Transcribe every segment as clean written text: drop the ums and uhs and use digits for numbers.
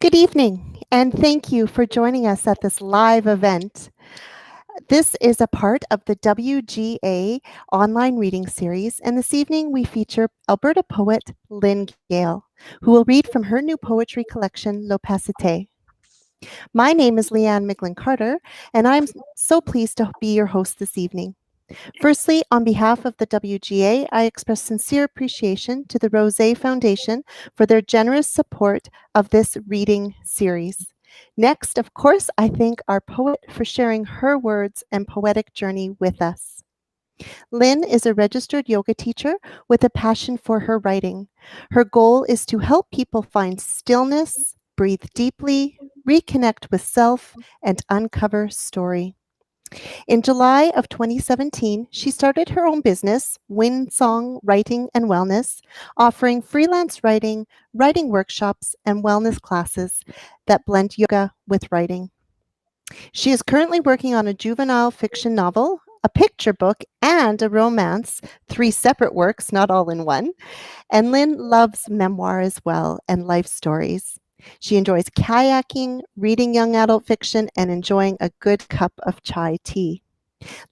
Good evening, and thank you for joining us at this live event. This is a part of the WGA online reading series, and this evening we feature Alberta poet Lynn Gale, who will read from her new poetry collection, L'Opacité. My name is Leanne Myggland-Carter, and I'm so pleased to be your host this evening. Firstly, on behalf of the WGA, I express sincere appreciation to the Rosé Foundation for their generous support of this reading series. Next, of course, I thank our poet for sharing her words and poetic journey with us. Lynn is a registered yoga teacher with a passion for her writing. Her goal is to help people find stillness, breathe deeply, reconnect with self, and uncover story. In July of 2017, she started her own business, Windsong Writing and Wellness, offering freelance writing, writing workshops, and wellness classes that blend yoga with writing. She is currently working on a juvenile fiction novel, a picture book, and a romance, 3 separate works, not all in one. And Lynn loves memoir as well and life stories. She enjoys kayaking, reading young adult fiction, and enjoying a good cup of chai tea.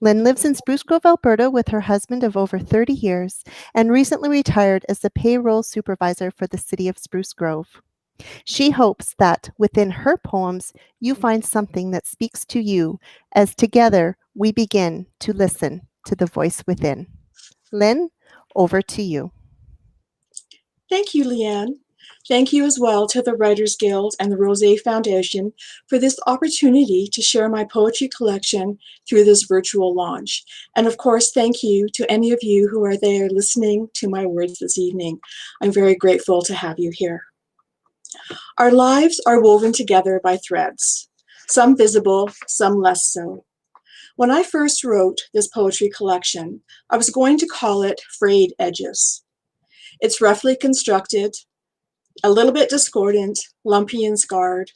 Lynn lives in Spruce Grove, Alberta with her husband of over 30 years and recently retired as the payroll supervisor for the City of Spruce Grove. She hopes that within her poems, you find something that speaks to you as together we begin to listen to the voice within. Lynn, over to you. Thank you, Leanne. Thank you as well to the Writers Guild and the Rosé Foundation for this opportunity to share my poetry collection through this virtual launch. And of course, thank you to any of you who are there listening to my words this evening. I'm very grateful to have you here. Our lives are woven together by threads, some visible, some less so. When I first wrote this poetry collection, I was going to call it Frayed Edges. It's roughly constructed, a little bit discordant, lumpy and scarred,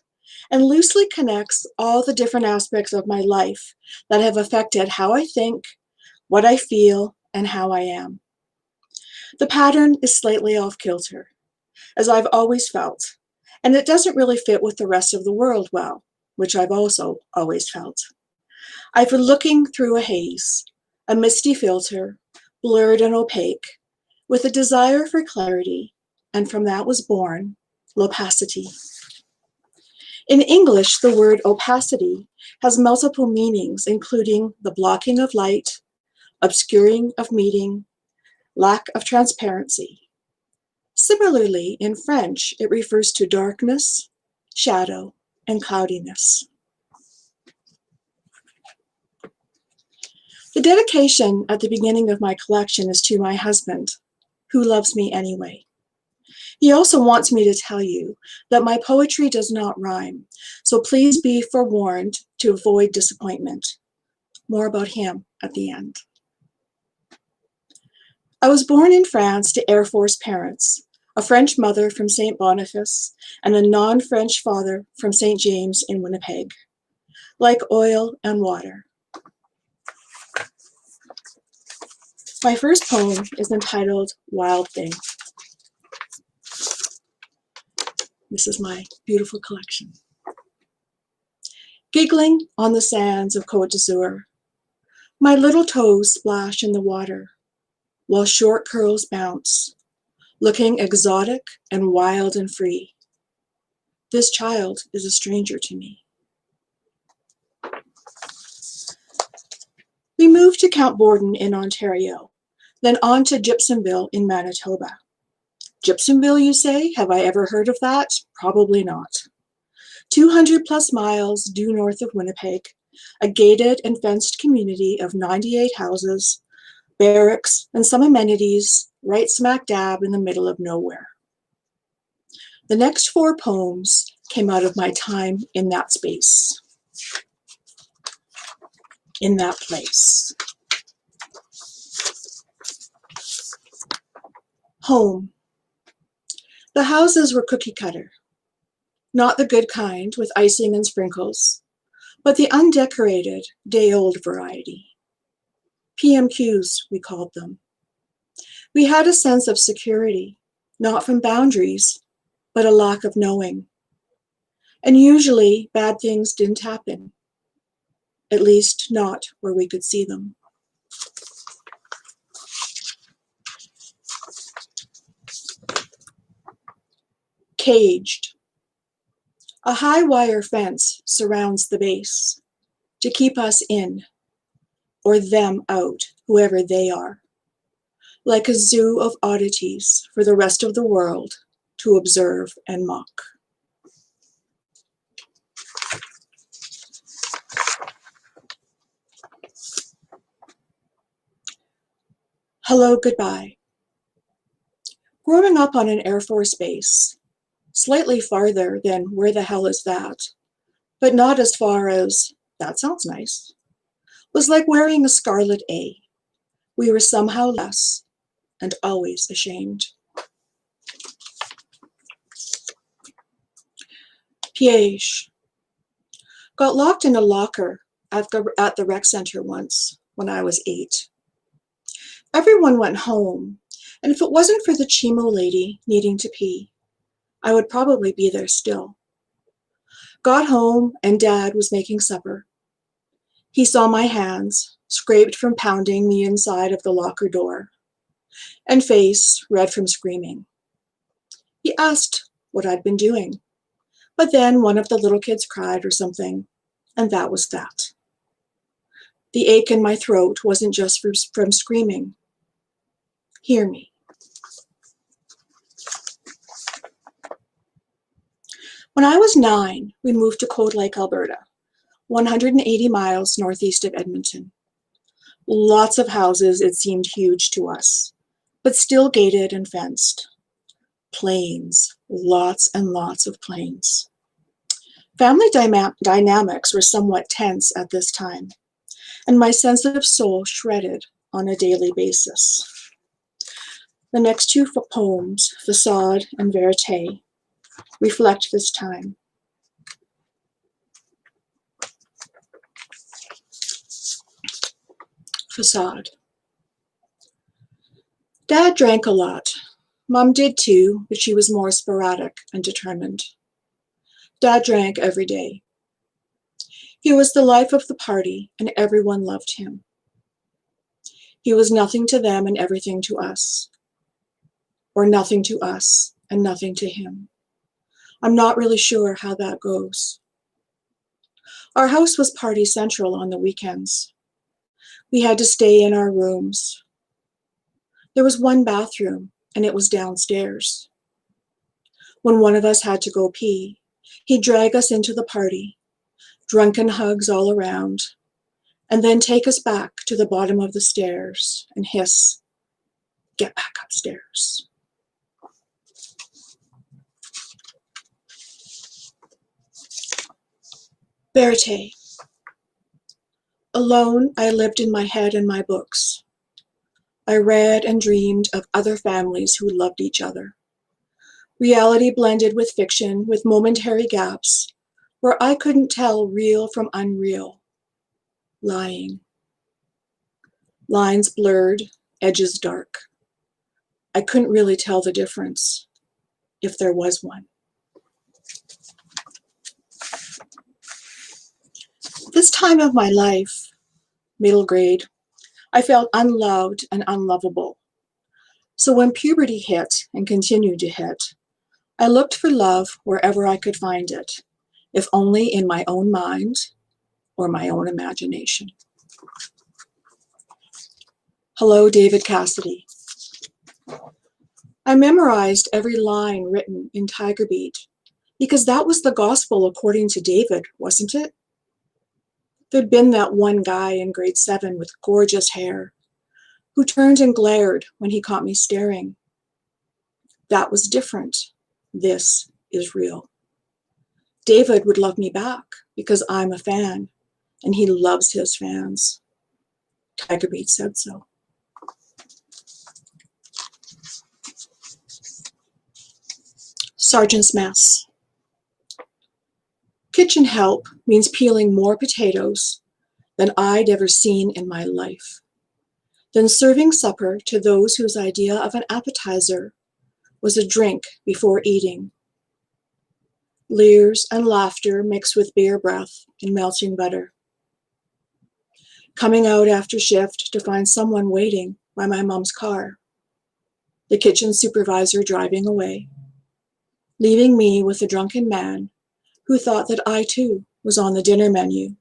and loosely connects all the different aspects of my life that have affected how I think, what I feel, and how I am. The pattern is slightly off kilter, as I've always felt, and it doesn't really fit with the rest of the world well, which I've also always felt. I've been looking through a haze, a misty filter, blurred and opaque, with a desire for clarity, and from that was born l'opacity. In English, the word opacity has multiple meanings, including the blocking of light, obscuring of meaning, lack of transparency. Similarly, in French, it refers to darkness, shadow, and cloudiness. The dedication at the beginning of my collection is to my husband, who loves me anyway. He also wants me to tell you that my poetry does not rhyme, so please be forewarned to avoid disappointment. More about him at the end. I was born in France to Air Force parents, a French mother from St. Boniface and a non-French father from St. James in Winnipeg. Like oil and water. My first poem is entitled Wild Thing. This is my beautiful collection. Giggling on the sands of Côte d'Azur, my little toes splash in the water, while short curls bounce, looking exotic and wild and free. This child is a stranger to me. We moved to Count Borden in Ontario, then on to Gypsumville in Manitoba. Gypsumville, you say? Have I ever heard of that? Probably not. 200 plus miles due north of Winnipeg, a gated and fenced community of 98 houses, barracks, and some amenities right smack dab in the middle of nowhere. The next 4 poems came out of my time in that space, in that place. Home. The houses were cookie cutter, not the good kind with icing and sprinkles, but the undecorated, day-old variety. PMQs, we called them. We had a sense of security, not from boundaries, but a lack of knowing. And usually bad things didn't happen, at least not where we could see them. Caged. A high wire fence surrounds the base to keep us in, or them out, whoever they are, like a zoo of oddities for the rest of the world to observe and mock. Hello, goodbye. Growing up on an Air Force base, slightly farther than where the hell is that, but not as far as that sounds nice, was like wearing a scarlet A. We were somehow less and always ashamed. Piège. Got locked in a locker at the rec center once when I was 8. Everyone went home, and if it wasn't for the chemo lady needing to pee, I would probably be there still. Got home and Dad was making supper. He saw my hands, scraped from pounding the inside of the locker door, and face red from screaming. He asked what I'd been doing, but then one of the little kids cried or something, and that was that. The ache in my throat wasn't just from screaming. Hear me. When I was 9, we moved to Cold Lake, Alberta, 180 miles northeast of Edmonton. Lots of houses, it seemed huge to us, but still gated and fenced. Planes, lots and lots of planes. Family dynamics were somewhat tense at this time, and my sensitive soul shredded on a daily basis. The next 2 poems, Facade and Verite, reflect this time. Facade. Dad drank a lot. Mom did too, but she was more sporadic and determined. Dad drank every day. He was the life of the party, and everyone loved him. He was nothing to them and everything to us, or nothing to us and nothing to him. I'm not really sure how that goes. Our house was party central on the weekends. We had to stay in our rooms. There was one bathroom, and it was downstairs. When one of us had to go pee, he'd drag us into the party, drunken hugs all around, and then take us back to the bottom of the stairs and hiss, "Get back upstairs." Verite. Alone, I lived in my head and my books. I read and dreamed of other families who loved each other. Reality blended with fiction with momentary gaps where I couldn't tell real from unreal. Lying. Lines blurred, edges dark. I couldn't really tell the difference, if there was one. This time of my life, middle grade, I felt unloved and unlovable. So when puberty hit and continued to hit, I looked for love wherever I could find it, if only in my own mind or my own imagination. Hello, David Cassidy. I memorized every line written in Tiger Beat because that was the gospel according to David, wasn't it? There'd been that one guy in grade 7 with gorgeous hair who turned and glared when he caught me staring. That was different. This is real. David would love me back because I'm a fan and he loves his fans. Tiger Beat said so. Sergeant's Mess. Kitchen help means peeling more potatoes than I'd ever seen in my life, then serving supper to those whose idea of an appetizer was a drink before eating. leers and laughter mixed with beer breath and melting butter. Coming out after shift to find someone waiting by my mom's car. The kitchen supervisor driving away, leaving me with a drunken man who thought that I too was on the dinner menu.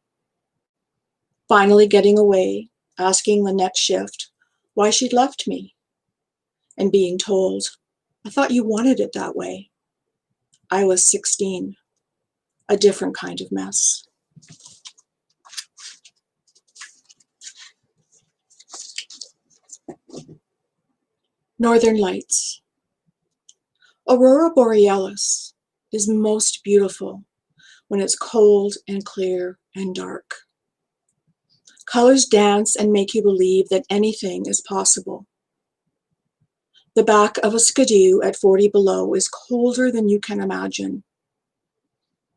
Finally getting away, asking the next shift why she'd left me, and being told, "I thought you wanted it that way." I was 16, a different kind of mess. Northern Lights. Aurora Borealis is most beautiful when it's cold and clear and dark. Colors dance and make you believe that anything is possible. The back of a skidoo at 40 below is colder than you can imagine.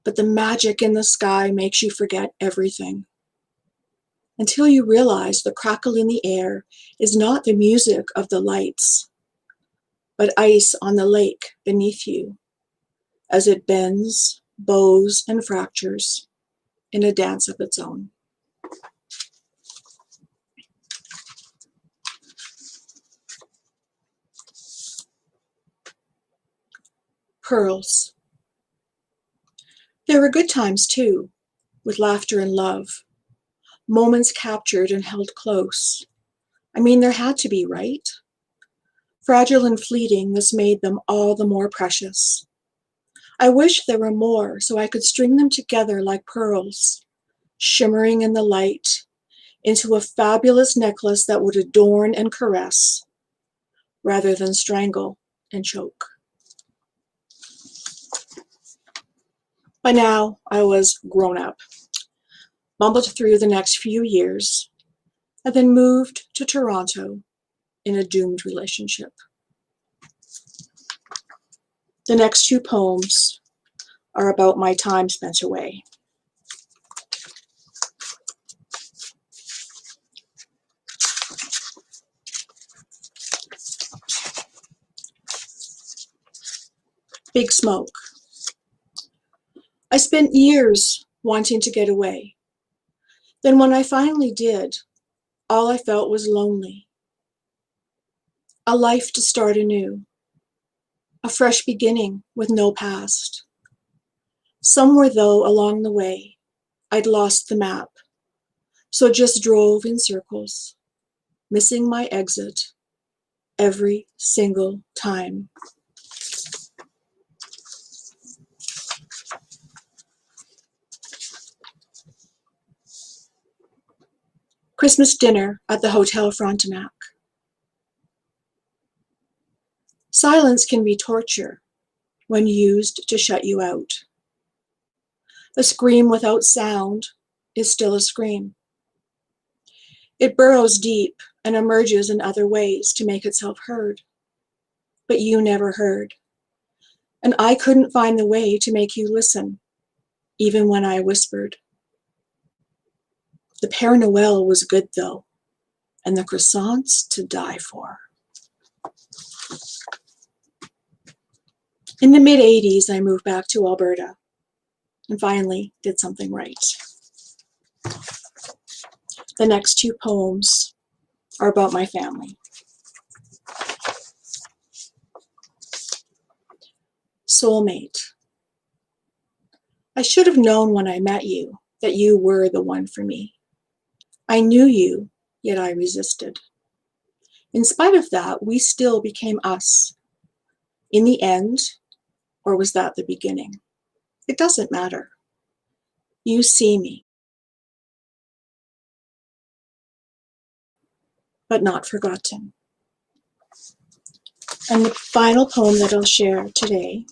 But the magic in the sky makes you forget everything. Until you realize the crackle in the air is not the music of the lights, but ice on the lake beneath you, as it bends, bows, and fractures in a dance of its own. Pearls. There were good times too, with laughter and love, moments captured and held close. I mean, there had to be, right? Fragile and fleeting, this made them all the more precious. I wish there were more so I could string them together like pearls, shimmering in the light, into a fabulous necklace that would adorn and caress, rather than strangle and choke. By now, I was grown up, mumbled through the next few years, and then moved to Toronto in a doomed relationship. The next two poems are about my time spent away. Big Smoke. I spent years wanting to get away. Then when I finally did, all I felt was lonely. A life to start anew. A fresh beginning with no past. Somewhere though along the way, I'd lost the map, so just drove in circles, missing my exit every single time. Christmas dinner at the Hotel Frontenac. Silence can be torture when used to shut you out. A scream without sound is still a scream. It burrows deep and emerges in other ways to make itself heard. But you never heard. And I couldn't find the way to make you listen, even when I whispered. The Père Noël was good though, and the croissants to die for. In the mid-'80s, I moved back to Alberta and finally did something right. The next two poems are about my family. Soulmate. I should have known when I met you that you were the one for me. I knew you, yet I resisted. In spite of that, we still became us. In the end, or was that the beginning? It doesn't matter. You see me, but not forgotten. And the final poem that I'll share today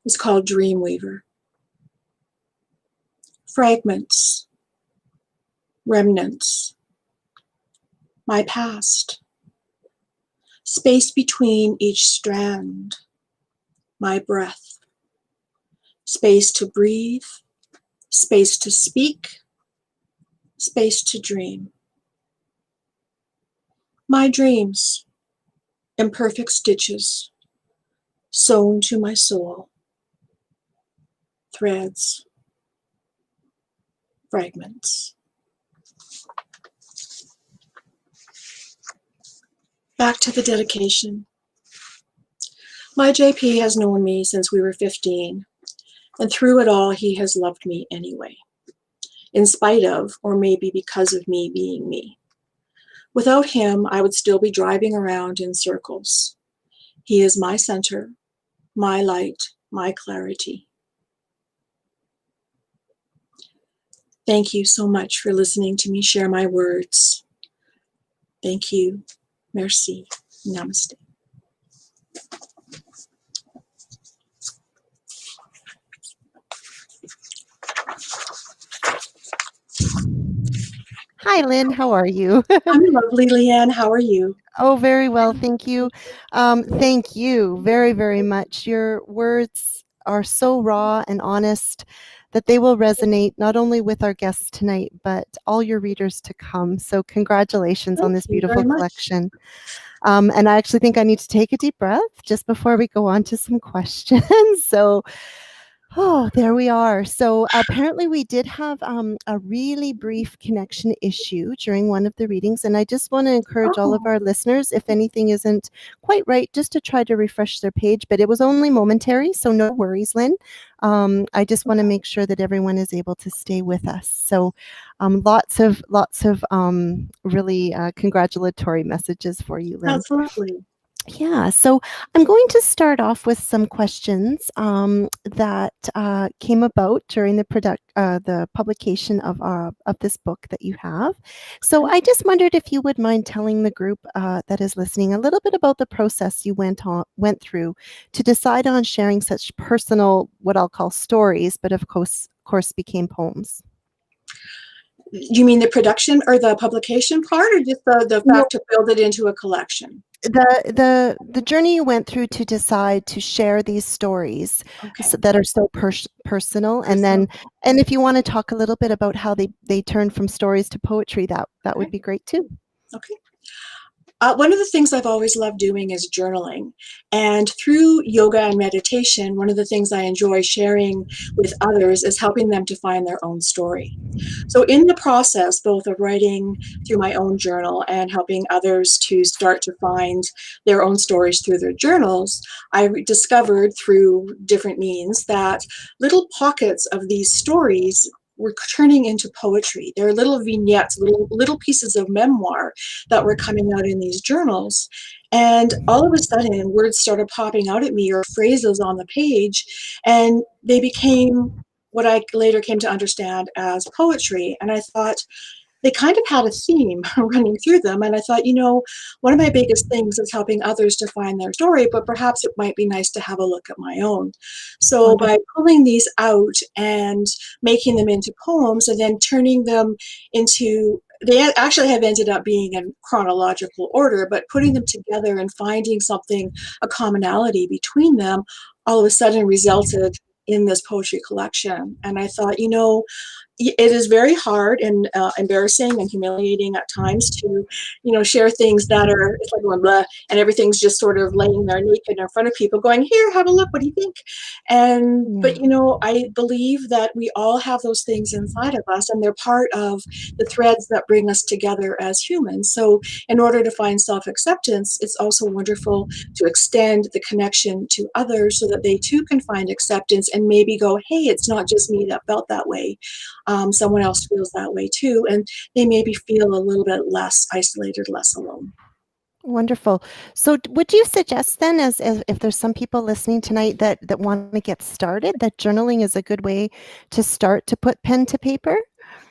is called Dreamweaver. Fragments, remnants, my past, space between each strand, my breath, space to breathe, space to speak, space to dream. My dreams, imperfect stitches, sewn to my soul. threads, fragments. Back to the dedication. My JP has known me since we were 15, and through it all, he has loved me anyway, in spite of, or maybe because of me being me. Without him, I would still be driving around in circles. He is my center, my light, my clarity. Thank you so much for listening to me share my words. Thank you. Merci. Namaste. Hi, Lynn. How are you? I'm lovely, Leanne. How are you? Oh, very well. Thank you. Thank you very, very much. Your words are so raw and honest that they will resonate not only with our guests tonight, but all your readers to come. So congratulations on this Thank you beautiful very much. collection. And I actually think I need to take a deep breath just before we go on to some questions. So, oh, there we are. So apparently we did have a really brief connection issue during one of the readings. And I just want to encourage all of our listeners, if anything isn't quite right, just to try to refresh their page. But it was only momentary, so no worries, Lynn. I just want to make sure that everyone is able to stay with us. So lots of really congratulatory messages for you, Lynn. That's lovely. Yeah, so I'm going to start off with some questions that came about during the publication of this book that you have. So I just wondered if you would mind telling the group that is listening a little bit about the process you went through to decide on sharing such personal, what I'll call stories, but of course became poems. You mean the production or the publication part, or just the fact to build it into a collection? The journey you went through to decide to share these stories that are so personal, and if you want to talk a little bit about how they turned from stories to poetry, that would be great too. Okay. One of the things I've always loved doing is journaling. And through yoga and meditation, one of the things I enjoy sharing with others is helping them to find their own story. So in the process, both of writing through my own journal and helping others to start to find their own stories through their journals, I discovered through different means that little pockets of these stories were turning into poetry. There are little vignettes, little pieces of memoir that were coming out in these journals. And all of a sudden, words started popping out at me, or phrases on the page, and they became what I later came to understand as poetry. And I thought, they kind of had a theme running through them. And I thought, one of my biggest things is helping others to find their story, but perhaps it might be nice to have a look at my own. So by pulling these out and making them into poems and then turning them into, they actually have ended up being in chronological order, but putting them together and finding something, a commonality between them, all of a sudden resulted in this poetry collection. And I thought, it is very hard and embarrassing and humiliating at times to, share things that are, it's like going blah, and everything's just sort of laying there naked in front of people going, here, have a look, what do you think? But, I believe that we all have those things inside of us, and they're part of the threads that bring us together as humans. So in order to find self-acceptance, it's also wonderful to extend the connection to others so that they too can find acceptance and maybe go, hey, it's not just me that felt that way. Someone else feels that way too, and they maybe feel a little bit less isolated, less alone. Wonderful. So would you suggest then, as if there's some people listening tonight that want to get started, that journaling is a good way to start to put pen to paper?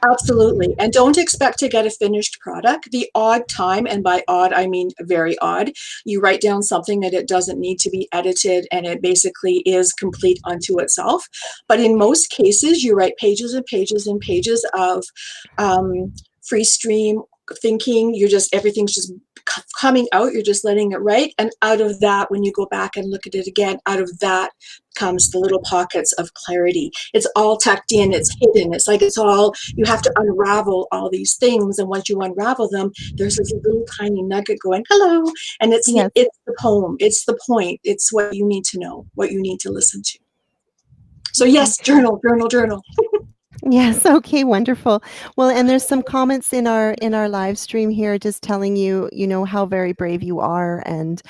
Absolutely. And don't expect to get a finished product. The odd time, and by odd, I mean very odd, you write down something that it doesn't need to be edited and it basically is complete unto itself. But in most cases, you write pages and pages and pages of free stream thinking. Everything's just coming out. You're just letting it write. And out of that, when you go back and look at it again, out of that comes the little pockets of clarity. It's all tucked in, it's hidden. It's like you have to unravel all these things. And once you unravel them, there's this little tiny nugget going, hello. And it's the poem, it's the point, it's what you need to know, what you need to listen to. So yes, journal, journal, journal. Yes. Okay. Wonderful. Well, and there's some comments in our live stream here, just telling you, how very brave you are, and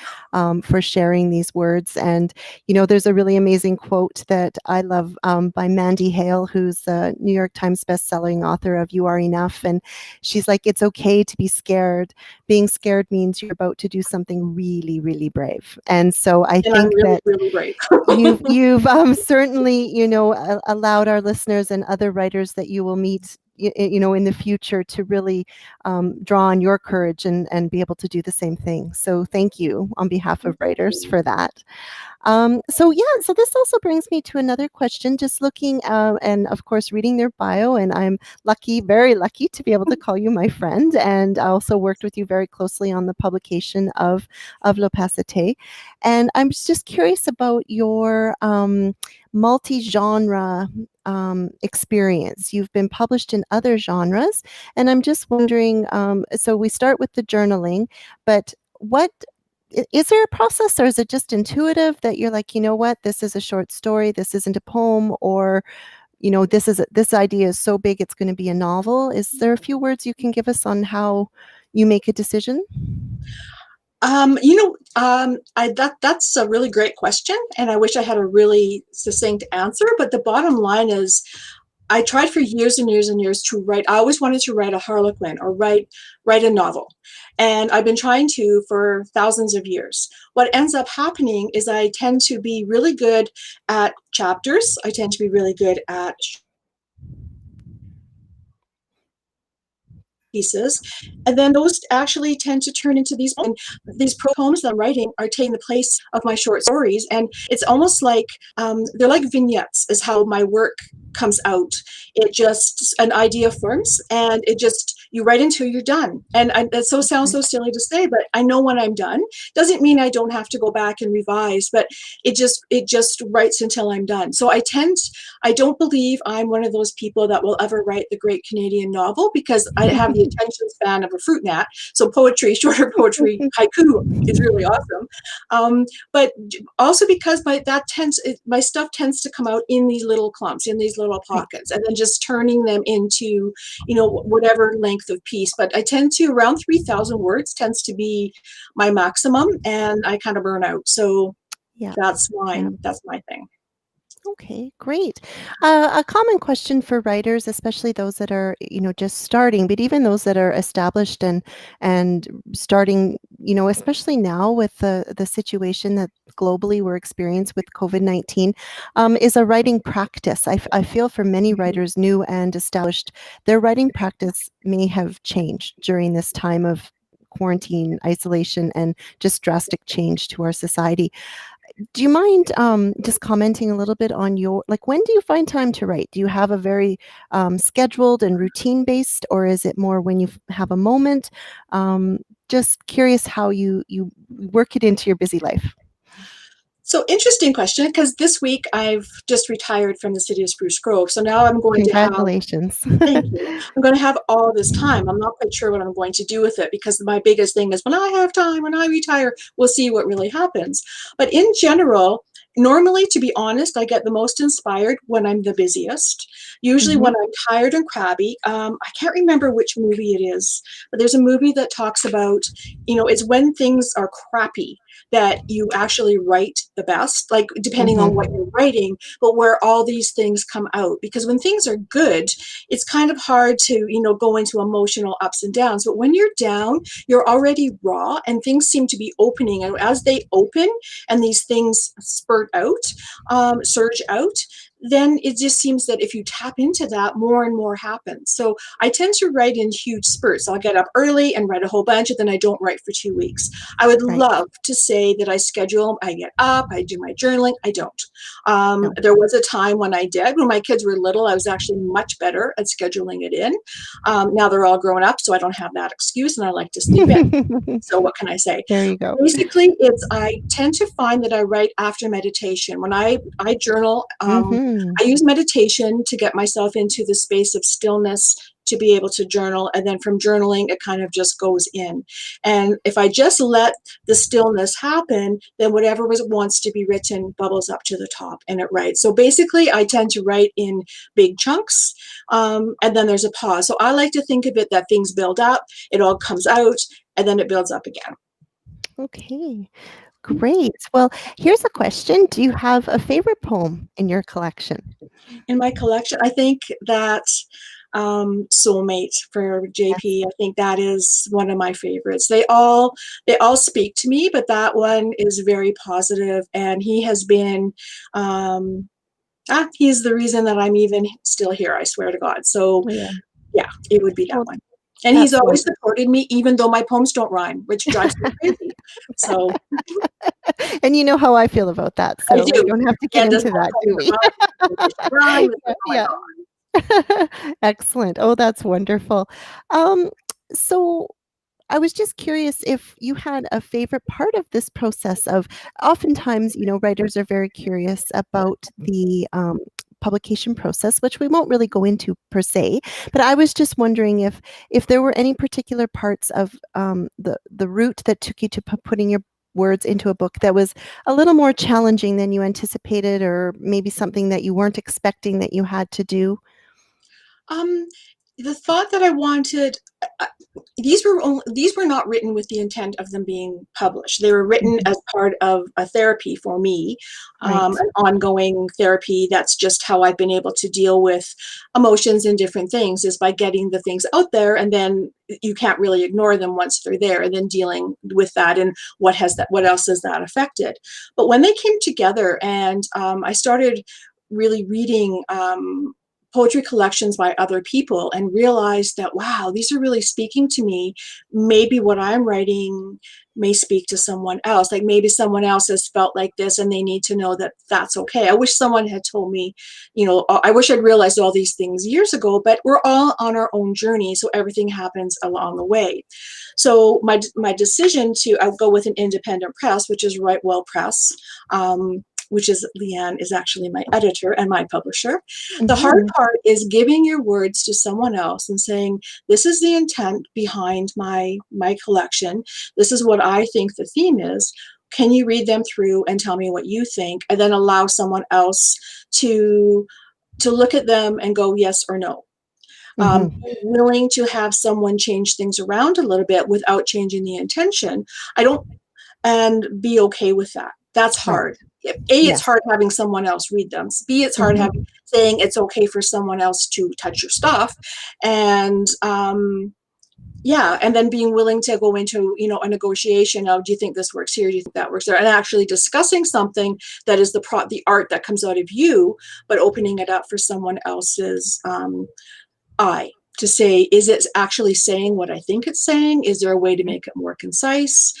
for sharing these words. And there's a really amazing quote that I love by Mandy Hale, who's a New York Times bestselling author of "You Are Enough," and she's like, "It's okay to be scared. Being scared means you're about to do something really, really brave." And so I And I'm think really, that really brave. you've certainly allowed our listeners and other writers that you will meet in the future to really draw on your courage and be able to do the same thing. So thank you on behalf of writers for that. So this also brings me to another question, just looking and of course reading their bio, and I'm lucky, very lucky, to be able to call you my friend, and I also worked with you very closely on the publication of L'Opacité. And I'm just curious about your multi-genre experience. You've been published in other genres, and I'm just wondering, so we start with the journaling, but what is there a process, or is it just intuitive that you're like, what, this is a short story, this isn't a poem, or this idea is so big it's going to be a novel? Is there a few words you can give us on how you make a decision? That's a really great question, and I wish I had a really succinct answer. But the bottom line is, I tried for years and years and years to write. I always wanted to write a Harlequin or write a novel. And I've been trying to for thousands of years. What ends up happening is I tend to be really good at chapters. I tend to be really good at pieces, and then those actually tend to turn into these, and these poems that I'm writing are taking the place of my short stories, and it's almost like they're like vignettes is how my work comes out. It just, an idea forms, and it just, you write into it, you're done. And that sounds so silly to say, but I know when I'm done. Doesn't mean I don't have to go back and revise, but it just writes until I'm done. So I don't believe I'm one of those people that will ever write the great Canadian novel, because I have the attention span of a fruit gnat. So poetry, shorter poetry, haiku is really awesome. But also because my stuff tends to come out in these little clumps, in these little pockets, and then just turning them into, whatever length of piece. But I tend to, around 3,000 words tends to be my maximum, and I kind of burn out. So that's my thing. Okay, great. A common question for writers, especially those that are, just starting, but even those that are established and starting, especially now with the situation that globally we're experiencing with COVID-19, is a writing practice. I feel for many writers, new and established, their writing practice may have changed during this time of quarantine, isolation, and just drastic change to our society. Do you mind just commenting a little bit on when do you find time to write? Do you have a very scheduled and routine based, or is it more when you have a moment? Just curious how you work it into your busy life. So interesting question, because this week I've just retired from the City of Spruce Grove. So now I'm going to have, Congratulations. thank you. I'm going to have all this time. I'm not quite sure what I'm going to do with it, because my biggest thing is, when I have time, when I retire, we'll see what really happens. But in general, normally, to be honest, I get the most inspired when I'm the busiest. Usually when I'm tired and crabby. I can't remember which movie it is, but there's a movie that talks about, it's when things are crappy that you actually write the best, like depending on what you're writing, but where all these things come out. Because when things are good, it's kind of hard to, go into emotional ups and downs. But when you're down, you're already raw, and things seem to be opening. And as they open and these things surge out, then it just seems that if you tap into that, more and more happens. So I tend to write in huge spurts. I'll get up early and write a whole bunch, and then I don't write for 2 weeks. I would love to say that I schedule, I get up, I do my journaling. I don't. There was a time when I did. When my kids were little, I was actually much better at scheduling it in. Now they're all grown up, so I don't have that excuse, and I like to sleep in. So what can I say? There you go. Basically, I tend to find that I write after meditation. When I journal, I use meditation to get myself into the space of stillness, to be able to journal. And then from journaling, it kind of just goes in. And if I just let the stillness happen, then whatever wants to be written bubbles up to the top and it writes. So basically, I tend to write in big chunks, and then there's a pause. So I like to think of it that things build up, it all comes out, and then it builds up again. Okay, great. Well, here's a question. Do you have a favorite poem in your collection? In my collection, I think that Soulmate for Yes. JP, I think that is one of my favorites. They all speak to me, but that one is very positive, and he has been he's the reason that I'm even still here, I swear to God. So Yeah. yeah, it would be that Well, one. And he's that's always wonderful. supported me, even though my poems don't rhyme, which drives me crazy. So And you know how I feel about that, I so we do. don't have to get And does into my that, poem do we? rhyme? Does it rhyme? Yeah, Oh my yeah. God. Excellent. Oh, that's wonderful. So I was just curious if you had a favorite part of this process of oftentimes, writers are very curious about the publication process, which we won't really go into per se. But I was just wondering if there were any particular parts of the route that took you to putting your words into a book that was a little more challenging than you anticipated, or maybe something that you weren't expecting that you had to do. Um, the thought that I wanted, uh, these were not written with the intent of them being published. They were written Mhm. as part of a therapy for me, Right. an ongoing therapy. That's just how I've been able to deal with emotions and different things, is by getting the things out there, and then you can't really ignore them once they're there, and then dealing with that and what else has that affected. But when they came together, and I started really reading poetry collections by other people and realized that, wow, these are really speaking to me. Maybe what I'm writing may speak to someone else. Like maybe someone else has felt like this and they need to know that that's okay. I wish someone had told me, I wish I'd realized all these things years ago, but we're all on our own journey. So everything happens along the way. So my decision to go with an independent press, which is Right Well Press, which is Leanne is actually my editor and my publisher. The hard Mhm. part is giving your words to someone else and saying, this is the intent behind my collection. This is what I think the theme is. Can you read them through and tell me what you think? And then allow someone else to look at them and go yes or no. Mhm. Being willing to have someone change things around a little bit without changing the intention. I don't and be okay with that. That's Right. hard. It's Yes. hard having someone else read them. B, it's hard Mhm. saying it's okay for someone else to touch your stuff, and yeah, and then being willing to go into a negotiation of, do you think this works here? Do you think that works there? And actually discussing something that is the art that comes out of you, but opening it up for someone else's eye to say, is it actually saying what I think it's saying? Is there a way to make it more concise?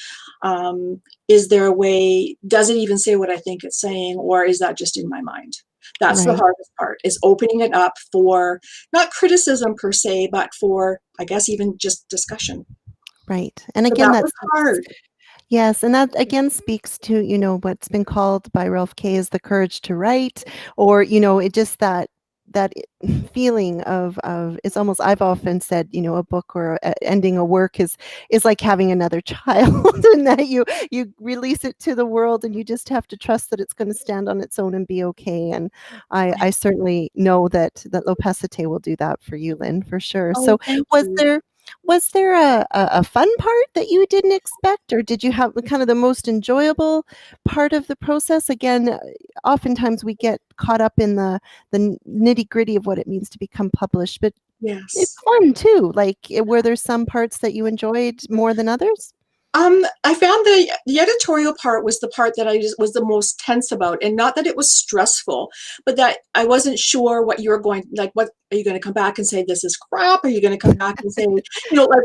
Is there a way, does it even say what I think it's saying, or is that just in my mind? That's the Right. hardest part, is opening it up for not criticism per se, but for, I guess, even just discussion. Right. And So again, that that was speaks. hard. Yes, and that again speaks to, what's been called by Ralph Kay as the courage to write, or, it just that feeling of it's almost, I've often said, a book or ending a work is like having another child, and that you release it to the world and you just have to trust that it's going to stand on its own and be okay. And I certainly know that L'Opacité will do that for you, Lynn, for sure. Oh, So thank was you. there was there a fun part that you didn't expect, or did you have the kind of the most enjoyable part of the process? Again, oftentimes we get caught up in the nitty-gritty of what it means to become published, but it's Yes. fun too. Like, were there some parts that you enjoyed more than others? I found the editorial part was the part that I just was the most tense about, and not that it was stressful, but that I wasn't sure what you were going, like, what are you going to come back and say, this is crap? Are you going to come back and say, like,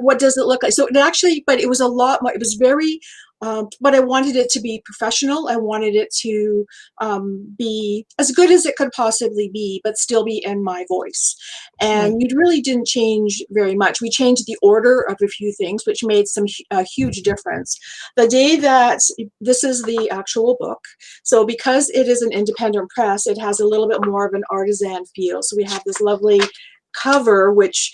what does it look like? So it actually, but it was a lot more, it was very, but I wanted it to be professional. I wanted it to be as good as it could possibly be, but still be in my voice. Right. And we really didn't change very much. We changed the order of a few things, which made some huge difference. The day that this is the actual book, so because it is an independent press, it has a little bit more of an artisan feel. So we have this lovely cover, which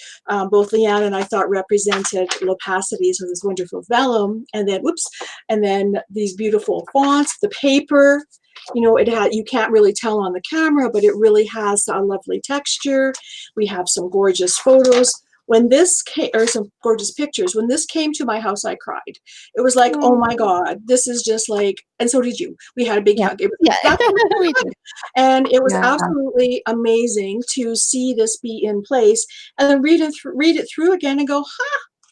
both Leanne and I thought represented opacity, so this wonderful vellum, and then these beautiful fonts, the paper. It had, you can't really tell on the camera, but it really has a lovely texture. We have some gorgeous photos. When this came, or some gorgeous pictures, when this came to my house, I cried. It was like, oh my God, this is just like, and so did you. We had a big hug. That's we did. And it was Yeah. absolutely amazing to see this be in place and then read it through again and go,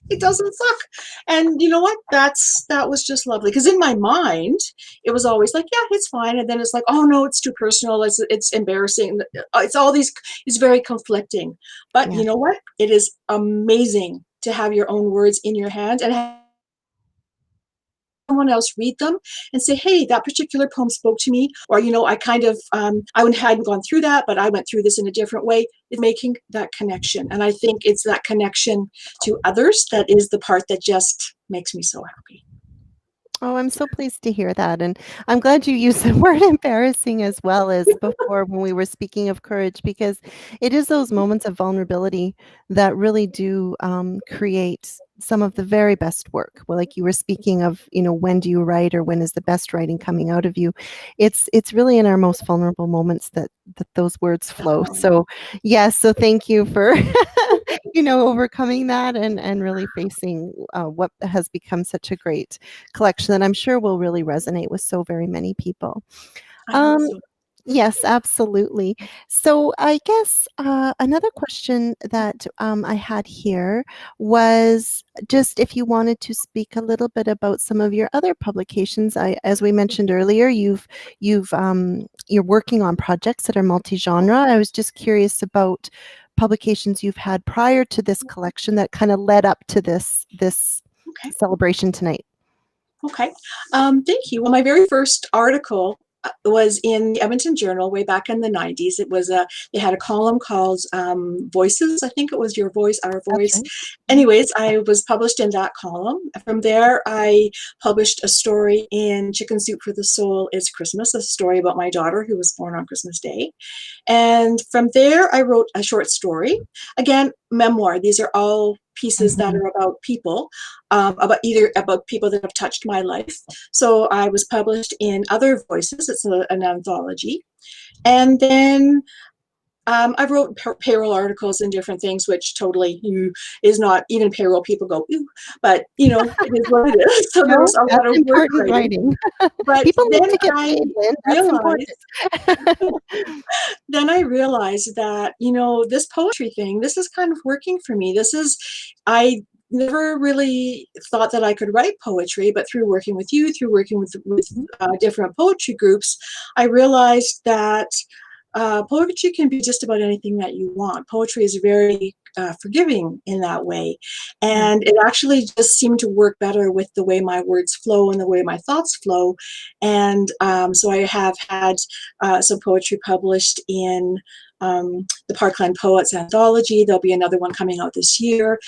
it doesn't suck. And you know what? That was just lovely. Because in my mind, it was always like, yeah, it's fine. And then it's like, oh no, it's too personal. It's embarrassing. It's all these, it's very conflicting. But you know what? It is amazing to have your own words in your hand and have someone else read them and say, hey, that particular poem spoke to me, or I kind of I hadn't gone through that, but I went through this in a different way. It's making that connection, and I think it's that connection to others that is the part that just makes me so happy. Oh, I'm so pleased to hear that. And I'm glad you used the word embarrassing as well as before when we were speaking of courage, because it is those moments of vulnerability that really do create some of the very best work. Well, like you were speaking of, when do you write, or when is the best writing coming out of you? It's really in our most vulnerable moments that those words flow. So yes, so thank you for overcoming that and really facing what has become such a great collection that I'm sure will really resonate with so very many people. I hope so. Yes, absolutely. So I guess another question that I had here was just if you wanted to speak a little bit about some of your other publications. As we mentioned earlier, you're working on projects that are multi-genre. I was just curious about publications you've had prior to this collection that kind of led up to this celebration tonight. Okay. Thank you. Well, my very first article was in the Edmonton Journal way back in the 90s. It was they had a column called Voices. I think it was Your Voice, Our Voice. Right. Anyways, I was published in that column. From there, I published a story in Chicken Soup for the Soul It's Christmas, a story about my daughter who was born on Christmas Day. And from there, I wrote a short story. Again, memoir. These are all pieces that are about people, about people that have touched my life. So I was published in Other Voices. It's an anthology. And then I wrote payroll articles and different things, which totally is not, even payroll people go, ooh, but it is what it is. So there was a lot of work writing. But people then need to get paid, Lynn. Then I realized that, this poetry thing, this is kind of working for me. I never really thought that I could write poetry, but through working with you, through working with different poetry groups, I realized that poetry can be just about anything that you want. Poetry is very forgiving in that way. And it actually just seemed to work better with the way my words flow and the way my thoughts flow. And so I have had some poetry published in the Parkland Poets Anthology. There'll be another one coming out this year.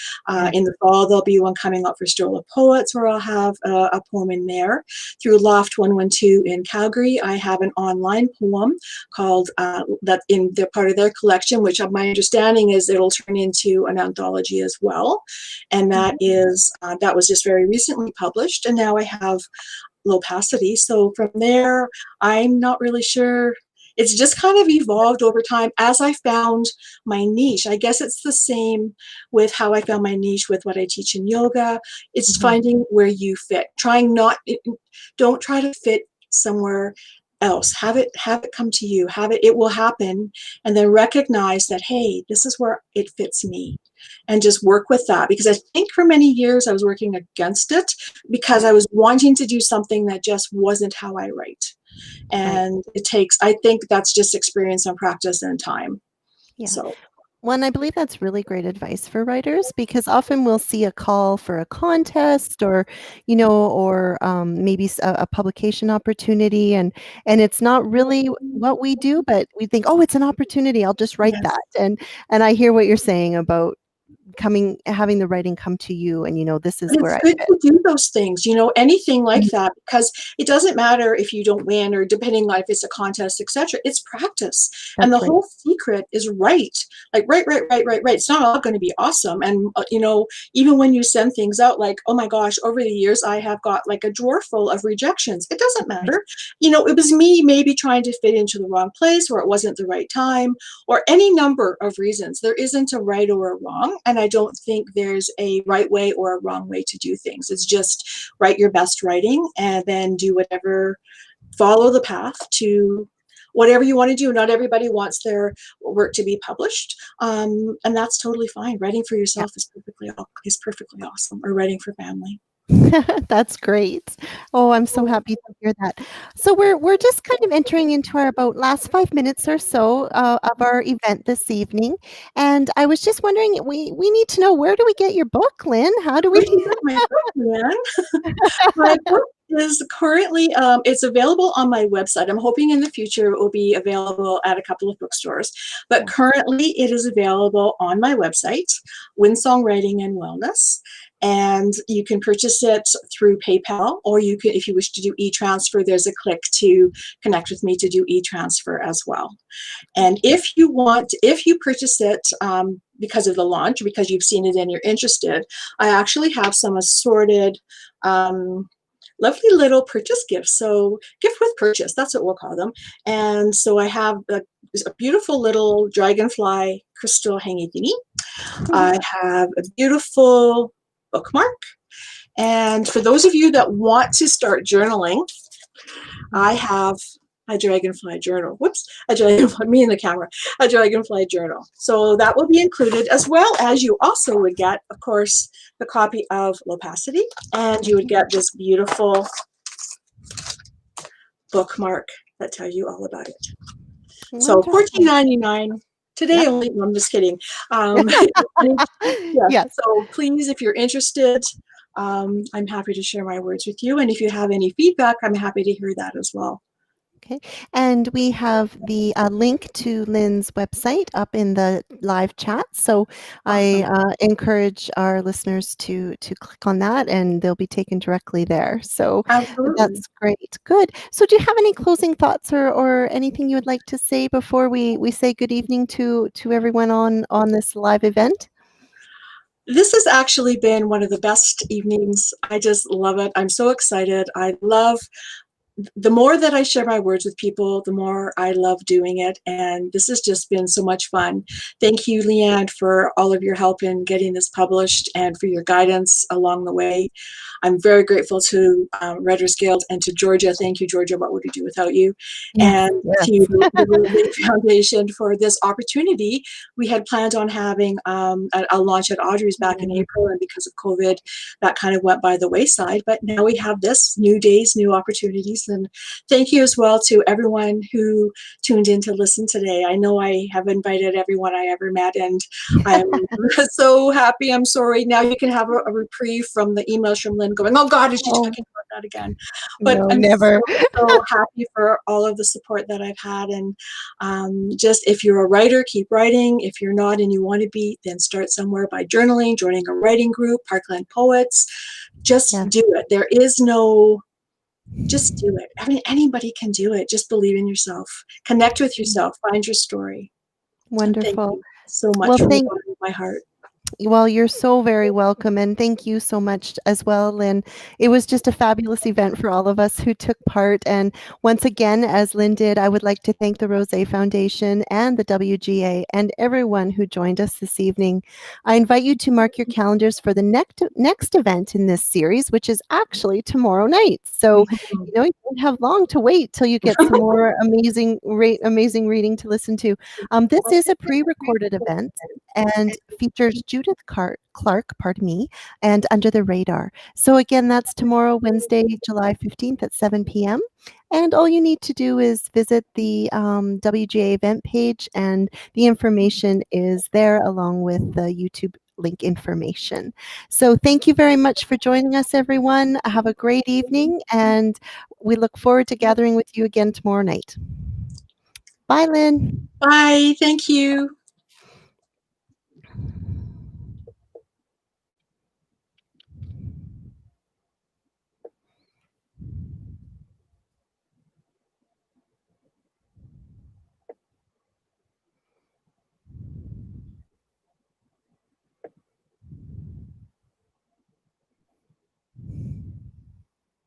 In the fall, there'll be one coming out for Stroll of Poets, where I'll have a poem in there. Through Loft 112 in Calgary, I have an online poem called that in their part of their collection, which my understanding is it'll turn into an anthology as well. And that that was just very recently published. And now I have Lopacity. So from there, I'm not really sure. It's just kind of evolved over time as I found my niche. I guess it's the same with how I found my niche with what I teach in yoga. It's finding where you fit. Don't try to fit somewhere else. Have it come to you. It will happen. And then recognize that, hey, this is where it fits me. And just work with that. Because I think for many years I was working against it because I was wanting to do something that just wasn't how I write. And I think that's just experience and practice and time. Yeah. So. Well, and I believe that's really great advice for writers, because often we'll see a call for a contest or maybe a publication opportunity, and it's not really what we do, but we think, oh, it's an opportunity, I'll just write that. And I hear what you're saying about having the writing come to you, and this is But where it's I good fit. to do those things, anything like that, because it doesn't matter if you don't win, or depending on if it's a contest, etc. It's practice. And the That's right. whole secret is write. Like, write. It's not all going to be awesome. And, even when you send things out, like, oh my gosh, over the years, I have got like a drawer full of rejections. It doesn't matter. It was me maybe trying to fit into the wrong place, or it wasn't the right time, or any number of reasons. There isn't a right or a wrong. And I don't think there's a right way or a wrong way to do things. It's just write your best writing, and then do whatever, follow the path to whatever you want to do. Not everybody wants their work to be published, and that's totally fine. Writing for yourself is perfectly awesome, or writing for family. That's great. Oh, I'm so happy to hear that. So we're just kind of entering into our about last 5 minutes or so of our event this evening, and I was just wondering, we need to know, where do we get your book, Lynn? How do we? Where do you get my book, man? My book is currently, it's available on my website. I'm hoping in the future it will be available at a couple of bookstores, but currently it is available on my website, Windsong Writing and Wellness. And you can purchase it through PayPal, or you can, if you wish to do e-transfer, there's a click to connect with me to do e-transfer as well. And if you purchase it because of the launch, because you've seen it and you're interested, I actually have some assorted lovely little purchase gifts. So gift with purchase, that's what we'll call them. And so I have a beautiful little dragonfly crystal hangy thingy. I have a beautiful bookmark. And for those of you that want to start journaling, I have a dragonfly journal. A dragonfly, me in the camera, a dragonfly journal. So that will be included, as well as you also would get, of course, the copy of Lopacity, and you would get this beautiful bookmark that tells you all about it. So $14.99 today only. No, I'm just kidding. So please, if you're interested, I'm happy to share my words with you. And if you have any feedback, I'm happy to hear that as well. Okay, and we have the link to Lynn's website up in the live chat. So awesome. I encourage our listeners to click on that, and they'll be taken directly there. So absolutely. That's great. Good. So do you have any closing thoughts or anything you would like to say before we say good evening to everyone on this live event? This has actually been one of the best evenings. I just love it. I'm so excited. The more that I share my words with people, the more I love doing it. And this has just been so much fun. Thank you, Leanne, for all of your help in getting this published and for your guidance along the way. I'm very grateful to Writers Guild and to Georgia. Thank you, Georgia. What would we do without you? Yes, and to the Rose Foundation for this opportunity. We had planned on having a launch at Audrey's back in April, and because of COVID, that kind of went by the wayside. But now we have this, new days, new opportunities. And thank you as well to everyone who tuned in to listen today. I know I have invited everyone I ever met, and I'm so happy. I'm sorry. Now you can have a reprieve from the emails from Lynn going, oh God, is she talking about that again? But no, I'm never. So happy for all of the support that I've had. And just, if you're a writer, keep writing. If you're not and you want to be, then start somewhere by journaling, joining a writing group, Parkland Poets. Just do it. There is no... Just do it. I mean, anybody can do it. Just believe in yourself. Connect with yourself. Find your story. Wonderful. Thank you so much from the bottom of my heart. Well, you're so very welcome, and thank you so much as well, Lynn. It was just a fabulous event for all of us who took part, and once again, as Lynn did, I would like to thank the Rose Foundation and the WGA and everyone who joined us this evening. I invite you to mark your calendars for the next event in this series, which is actually tomorrow night. So, you don't have long to wait till you get some more amazing reading to listen to. This is a pre-recorded event and features Judith Clark, and Under the Radar. So again, that's tomorrow, Wednesday, July 15th at 7 p.m. And all you need to do is visit the WGA event page, and the information is there along with the YouTube link information. So thank you very much for joining us, everyone. Have a great evening, and we look forward to gathering with you again tomorrow night. Bye, Lynn. Bye. Thank you.